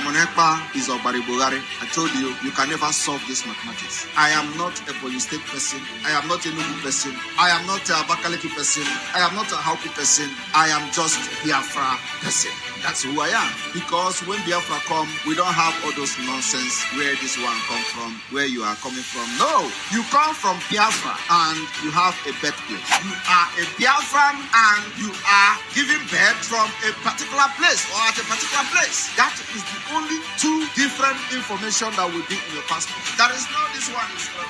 Omonekpa is Obaribogari. I told you, you can never solve this mathematics. I am not a Police State person. I am not a Nubu person. I am not a Abakaliki person. I am not a Hauku person. I am just Biafra person. That's who I am. Because when Biafra come, we don't have all those nonsense where this one come from, where you are coming from. No, you come from Biafra and you have a birthplace. You are a Biafran and you are giving birth from a particular place or at a particular place. That is the only two different information that will be in your passport. There is no this one is from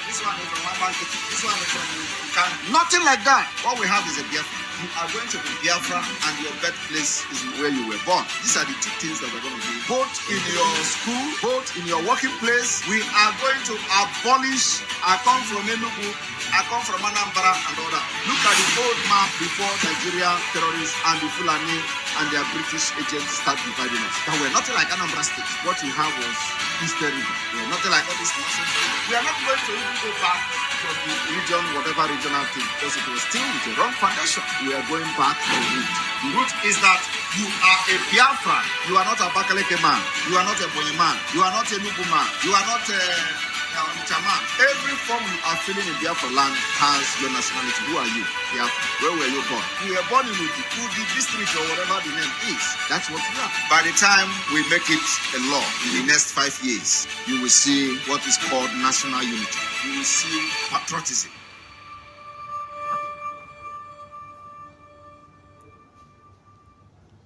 this one is from Mama, this one is from nothing like that. What we have is a Biafra. You are going to be Biafra and your birthplace is where you were born. These are the two things that are going to be both in your school, both in your working place. We are going to abolish. I come from Enugu, I come from Anambra and all that. Look at the old map before Nigeria terrorists and the Fulani and their British agents start dividing us. That were nothing like Anambra State. What we have was history. We are nothing like all these nonsense. We are not going to even go back to the region, whatever regional thing, because it was still with the wrong foundation. We are going back to the root. The root is that you are a Biafran. You are not a Bakaleke man. You are not a Bonyi man. You are not a Nubu man. You are not a Chaman. Every form you are feeling in Biafra land has your nationality. Who are you? Biafra. Where were you born? You were born in Udi district or whatever the name is. That's what you are. By the time we make it a law in the next 5 years, you will see what is called national unity. You will see patriotism.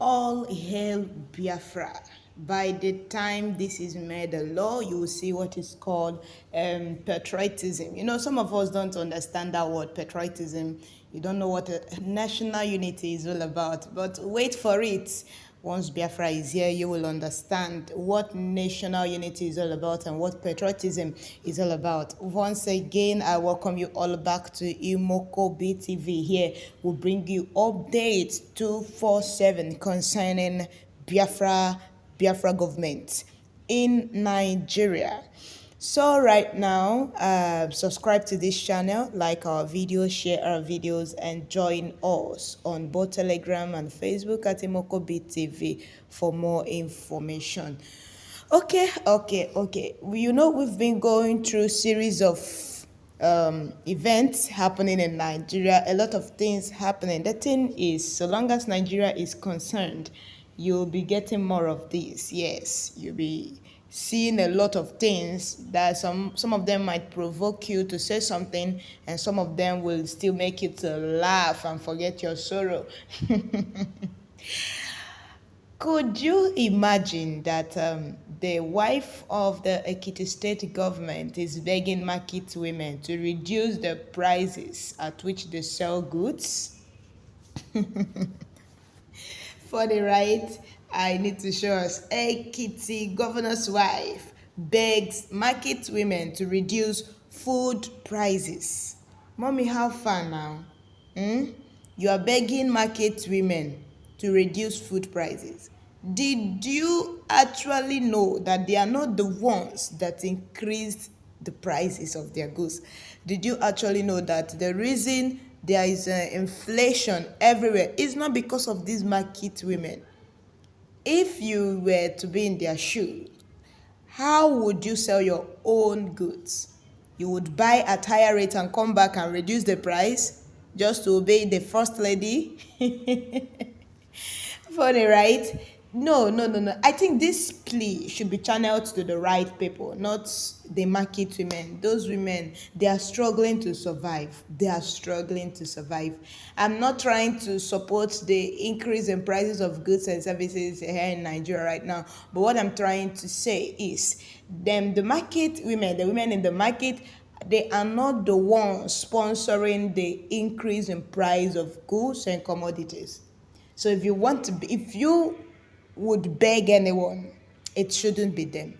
All hail Biafra. By the time this is made a law, you will see what is called patriotism. You know, some of us don't understand that word, patriotism. You don't know what national unity is all about. But wait for it. Once Biafra is here, you will understand what national unity is all about and what patriotism is all about. Once again, I welcome you all back to Imoko BTV. Here we'll bring you updates 247 concerning Biafra government in Nigeria. So right now, subscribe to this channel, like our videos, share our videos, and join us on both Telegram and Facebook at Imoko BTV for more information. Okay. You know, we've been going through a series of events happening in Nigeria, a lot of things happening. The thing is, so long as Nigeria is concerned, you'll be getting more of this. Yes, you'll be seeing a lot of things that some of them might provoke you to say something, and some of them will still make you to laugh and forget your sorrow. Could you imagine that the wife of the Ekiti state government is begging market women to reduce the prices at which they sell goods? For the right, I need to show us. Ekiti governor's wife begs market women to reduce food prices. Mommy, how far now? You are begging market women to reduce food prices. Did you actually know that they are not the ones that increased the prices of their goods? Did you actually know that the reason there is inflation everywhere is not because of these market women? If you were to be in their shoes, how would you sell your own goods? You would buy at higher rate and come back and reduce the price just to obey the first lady? Funny, right? No. I think this plea should be channeled to the right people, not the market women. Those women, they are struggling to survive. I'm not trying to support the increase in prices of goods and services here in Nigeria right now. But what I'm trying to say is, the market women, the women in the market, they are not the ones sponsoring the increase in price of goods and commodities. So if you would beg anyone, it shouldn't be them.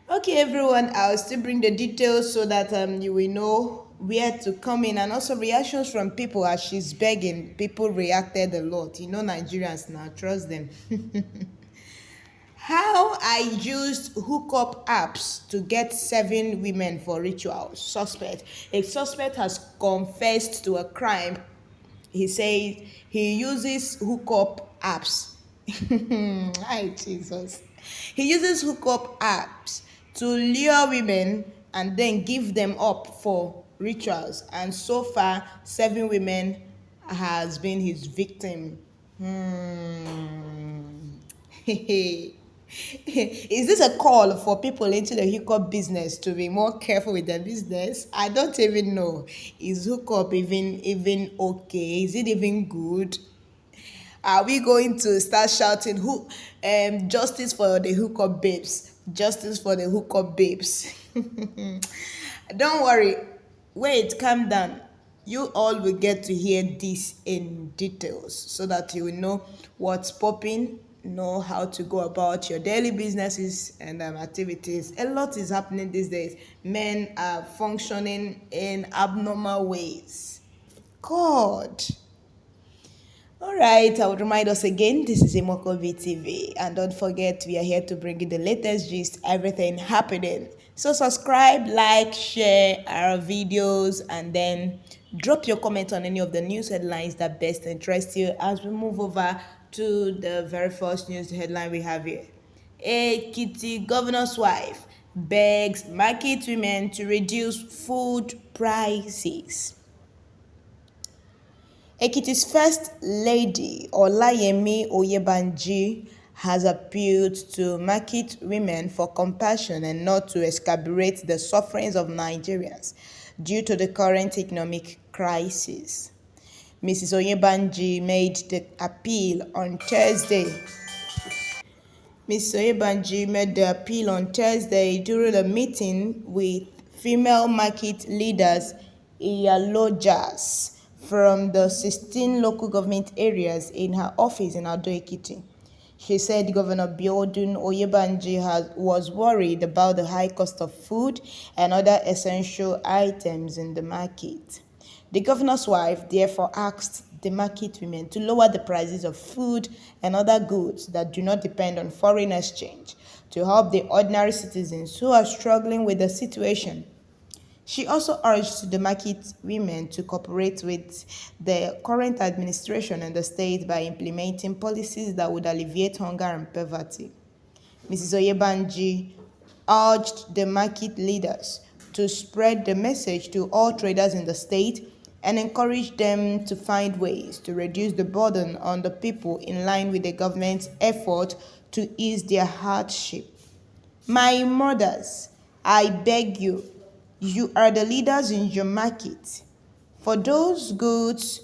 Okay, everyone, I'll still bring the details so that you will know where to come in, and also reactions from people as she's begging. People reacted a lot. You know, Nigerians now, trust them. How I used hookup apps to get 7 women for rituals. Suspect. A suspect has confessed to a crime. He says he uses hookup apps Hi, Jesus. He uses hookup apps to lure women and then give them up for rituals. And so far, 7 women has been his victim. Hmm. Is this a call for people into the hookup business to be more careful with their business? I don't even know. Is hookup even okay? Is it even good? Are we going to start shouting who justice for the hookup babes? Justice for the hookup babes. Don't worry. Wait, calm down. You all will get to hear this in details so that you will know what's popping, know how to go about your daily businesses and activities. A lot is happening these days. Men are functioning in abnormal ways. God. All right, I would remind us again, this is Imoko VTV, and don't forget we are here to bring you the latest gist, everything happening. So subscribe, like, share our videos, and then drop your comment on any of the news headlines that best interest you as we move over to the very first news headline we have here. A Kitty governor's wife begs market women to reduce food prices. Ekiti's First Lady, Olayemi Oyebanji, has appealed to market women for compassion and not to exacerbate the sufferings of Nigerians due to the current economic crisis. Mrs. Oyebanji made the appeal on Thursday. Ms. Oyebanji made the appeal on Thursday during a meeting with female market leaders Iyalojas from the 16 local government areas in her office in Ado-Ekiti. She said Governor Biodun Oyebanji was worried about the high cost of food and other essential items in the market. The governor's wife therefore asked the market women to lower the prices of food and other goods that do not depend on foreign exchange to help the ordinary citizens who are struggling with the situation. She also urged the market women to cooperate with the current administration and the state by implementing policies that would alleviate hunger and poverty. Mrs. Oyebanji urged the market leaders to spread the message to all traders in the state and encourage them to find ways to reduce the burden on the people in line with the government's effort to ease their hardship. My mothers, I beg you, you are the leaders in your market. For those goods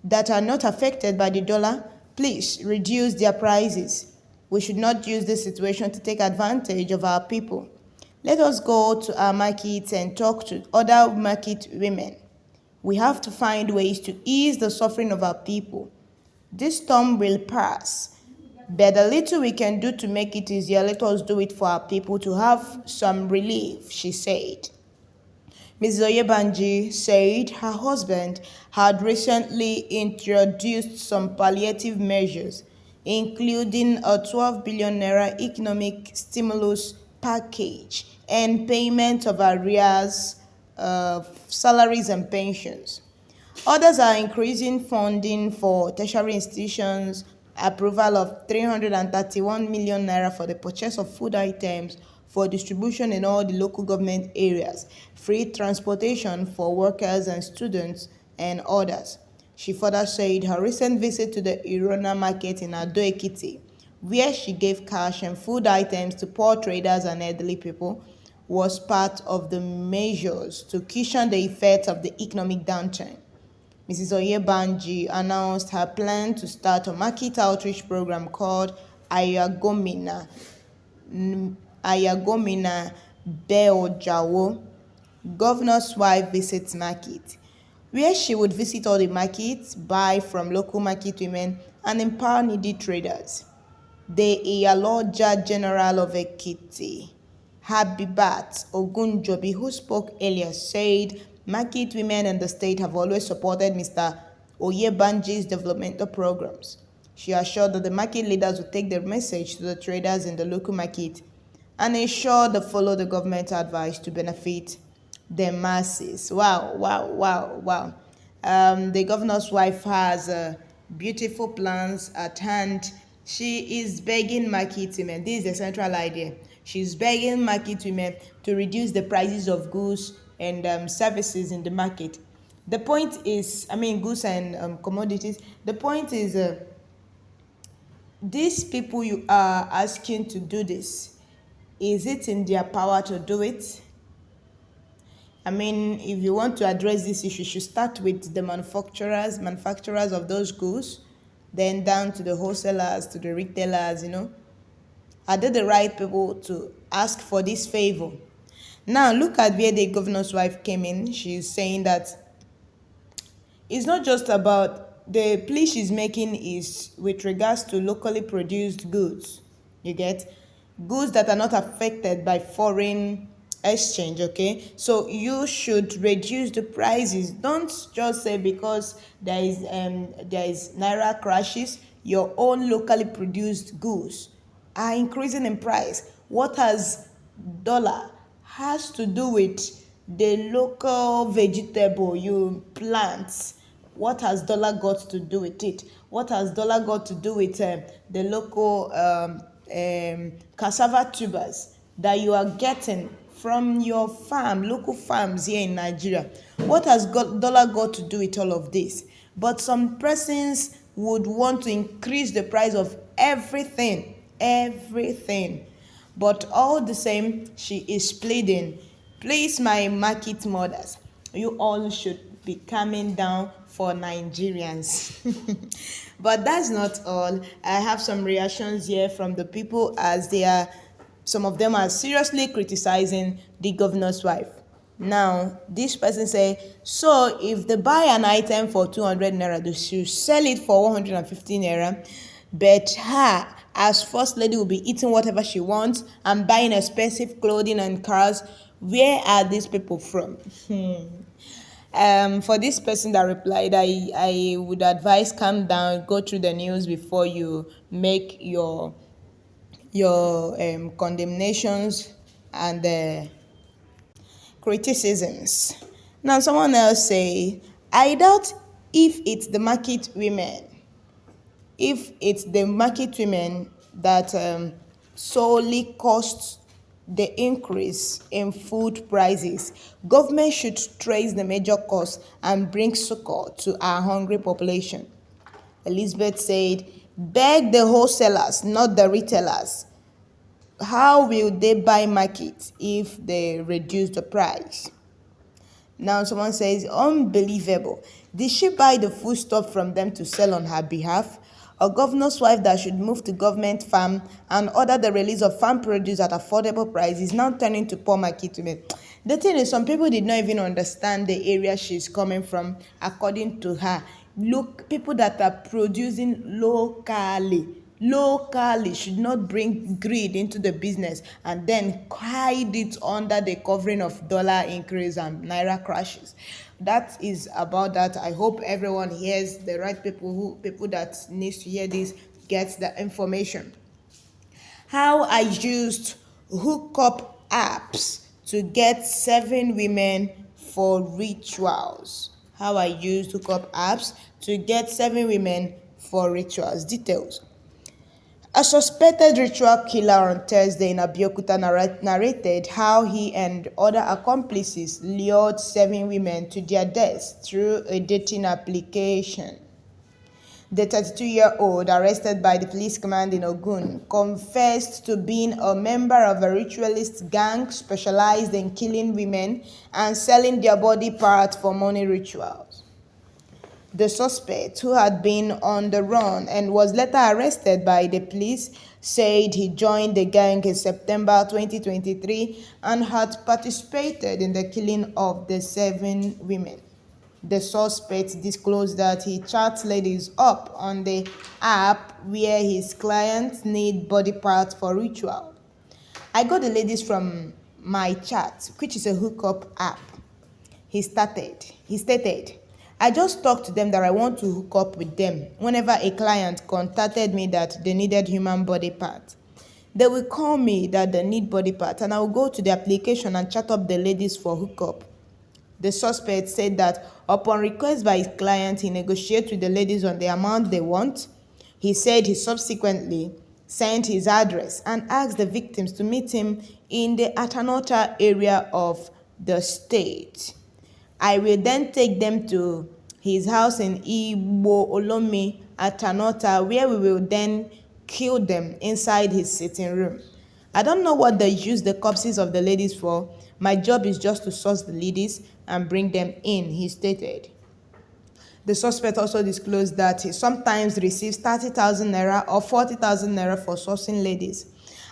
that are not affected by the dollar, please reduce their prices. We should not use this situation to take advantage of our people. Let us go to our markets and talk to other market women. We have to find ways to ease the suffering of our people. This storm will pass, but the little we can do to make it easier, let us do it for our people to have some relief, she said. Ms. Oyebanji said her husband had recently introduced some palliative measures, including a 12 billion naira economic stimulus package and payment of arrears, salaries and pensions. Others are increasing funding for tertiary institutions, approval of 331 million naira for the purchase of food items for distribution in all the local government areas, free transportation for workers and students, and others. She further said her recent visit to the Irona market in Ado-Ekiti, where she gave cash and food items to poor traders and elderly people, was part of the measures to cushion the effects of the economic downturn. Mrs. Oyebanji announced her plan to start a market outreach program called Ayagomina, Ayagomina Beojawo, Governor's Wife Visits Market, where she would visit all the markets, buy from local market women, and empower needy traders. The Iyaloja General of Ekiti, Habibat Ogunjobi, who spoke earlier, said market women in the state have always supported Mr. Oyebanji's developmental programs. She assured that the market leaders will take their message to the traders in the local market and ensure they follow the government advice to benefit the masses. Wow, wow, wow, wow. The governor's wife has beautiful plans at hand She is begging market women. This is the central idea. She's begging market women to reduce the prices of goods and services in the market. The point is, I mean, goods and commodities. The point is, these people you are asking to do this, is it in their power to do it? I mean, if you want to address this issue, you should start with the manufacturers of those goods, then down to the wholesalers, to the retailers, Are they the right people to ask for this favor? Now, look at where the governor's wife came in. She's saying that it's not just about the plea she's making is with regards to locally produced goods. You get goods that are not affected by foreign exchange. Okay, so you should reduce the prices. Don't just say because there is naira crashes, your own locally produced goods are increasing in price. What has dollar has to do with the local vegetable you plant? What has dollar got to do with it? What has dollar got to do with the local cassava tubers that you are getting from your farm, local farms here in Nigeria? What has dollar got to do with all of this? But some persons would want to increase the price of everything. But all the same, she is pleading, please, my market mothers, you all should be coming down for Nigerians. But that's not all. I have some reactions here from the people as some of them are seriously criticizing the governor's wife. Now, this person say, so if they buy an item for 200 naira, they should sell it for 115 naira. But her, as first lady, will be eating whatever she wants and buying expensive clothing and cars. Where are these people from? For this person that replied, I would advise calm down, go through the news before you make your condemnations and criticisms. Now, someone else say, I doubt if it's the market women that solely costs the increase in food prices. Government should trace the major cause and bring succor to our hungry population. Elizabeth said, beg the wholesalers, not the retailers. How will they buy market if they reduce the price? Now someone says, unbelievable. Did she buy the food stuff from them to sell on her behalf? A governor's wife that should move to government farm and order the release of farm produce at affordable price is now turning to poor market women. The thing is, some people did not even understand the area she's coming from, according to her. Look, people that are producing locally should not bring greed into the business and then hide it under the covering of dollar increase and naira crashes. That is about that. I hope everyone hears, the right people that needs to hear this gets the information. How I used hookup apps to get 7 women for rituals. How I used hookup apps to get 7 women for rituals. Details. A suspected ritual killer on Thursday in Abeokuta narrated how he and other accomplices lured 7 women to their deaths through a dating application. The 32-year-old, arrested by the police command in Ogun, confessed to being a member of a ritualist gang specialized in killing women and selling their body parts for money rituals. The suspect, who had been on the run and was later arrested by the police, said he joined the gang in September 2023 and had participated in the killing of the 7 women. The suspect disclosed that he chats ladies up on the app where his clients need body parts for ritual. I got the ladies from my chat, which is a hookup app. He stated, I just talked to them that I want to hook up with them whenever a client contacted me that they needed human body parts. They will call me that they need body parts and I will go to the application and chat up the ladies for hookup. The suspect said that upon request by his client, he negotiates with the ladies on the amount they want, He said he subsequently sent his address and asked the victims to meet him in the Atanota area of the state. I will then take them to his house in Igbo Olomi Atanota, where we will then kill them inside his sitting room. I don't know what they use the corpses of the ladies for. My job is just to source the ladies and bring them in, he stated. The suspect also disclosed that he sometimes receives 30,000 naira or 40,000 naira for sourcing ladies.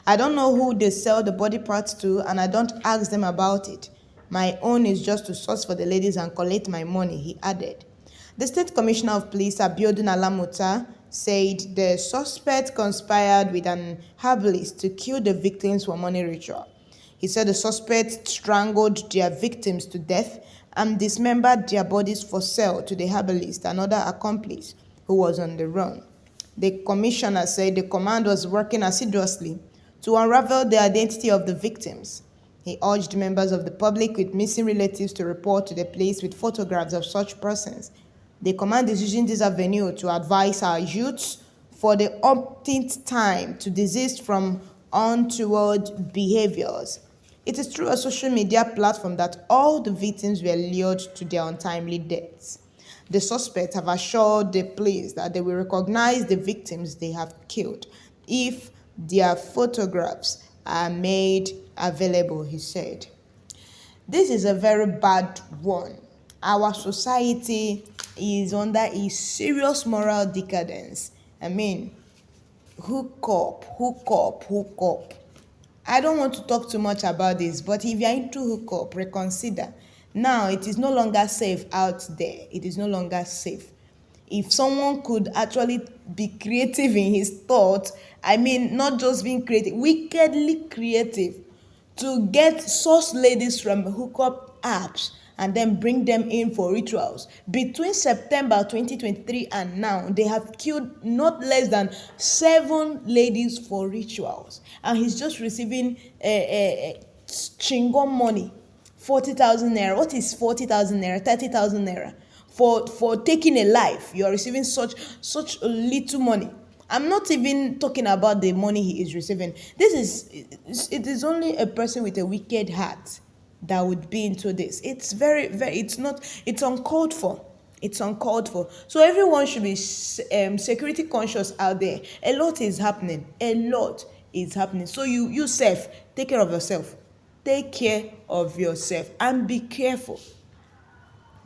I don't know who they sell the body parts to, and I don't ask them about it. My own is just to source for the ladies and collect my money, he added. The State Commissioner of Police, Abiodun Alamuta, said the suspect conspired with an herbalist to kill the victims for money ritual. He said the suspects strangled their victims to death and dismembered their bodies for sale to the herbalist, another accomplice who was on the run. The commissioner said the command was working assiduously to unravel the identity of the victims. He urged members of the public with missing relatives to report to the police with photographs of such persons. The command is using this avenue to advise our youths for the umpteenth time to desist from untoward behaviors. It is through a social media platform that all the victims were lured to their untimely deaths. The suspects have assured the police that they will recognize the victims they have killed if their photographs are made available, he said. This is a very bad one. Our society is under a serious moral decadence. I mean, hook up, hook up, hook up. I don't want to talk too much about this, but if you're into hookup, reconsider. Now, it is no longer safe out there. It is no longer safe. If someone could actually be creative in his thought, I mean, not just being creative, wickedly creative, to get source ladies from hookup apps and then bring them in for rituals. Between September 2023 and now, they have killed not less than 7 ladies for rituals. And he's just receiving chingon money, 40,000 naira. What is 40,000 naira? 30,000 naira. For taking a life, you are receiving such little money. I'm not even talking about the money he is receiving. It is only a person with a wicked heart that would be into this. It's it's uncalled for. It's uncalled for. So everyone should be security conscious out there. A lot is happening. A lot is happening. So you self, take care of yourself. Take care of yourself and be careful.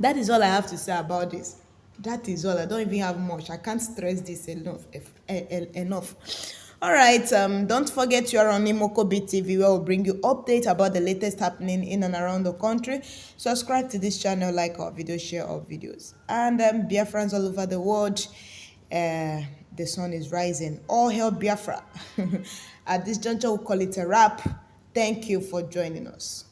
That is all I have to say about this. That is all. I don't even have much. I can't stress this enough. All right. Don't forget you are on Imoko TV, where we'll bring you updates about the latest happening in and around the country. Subscribe to this channel, like our videos, share our videos, and Biafrans all over the world. The sun is rising. All hail Biafra. At this juncture, we'll call it a wrap. Thank you for joining us.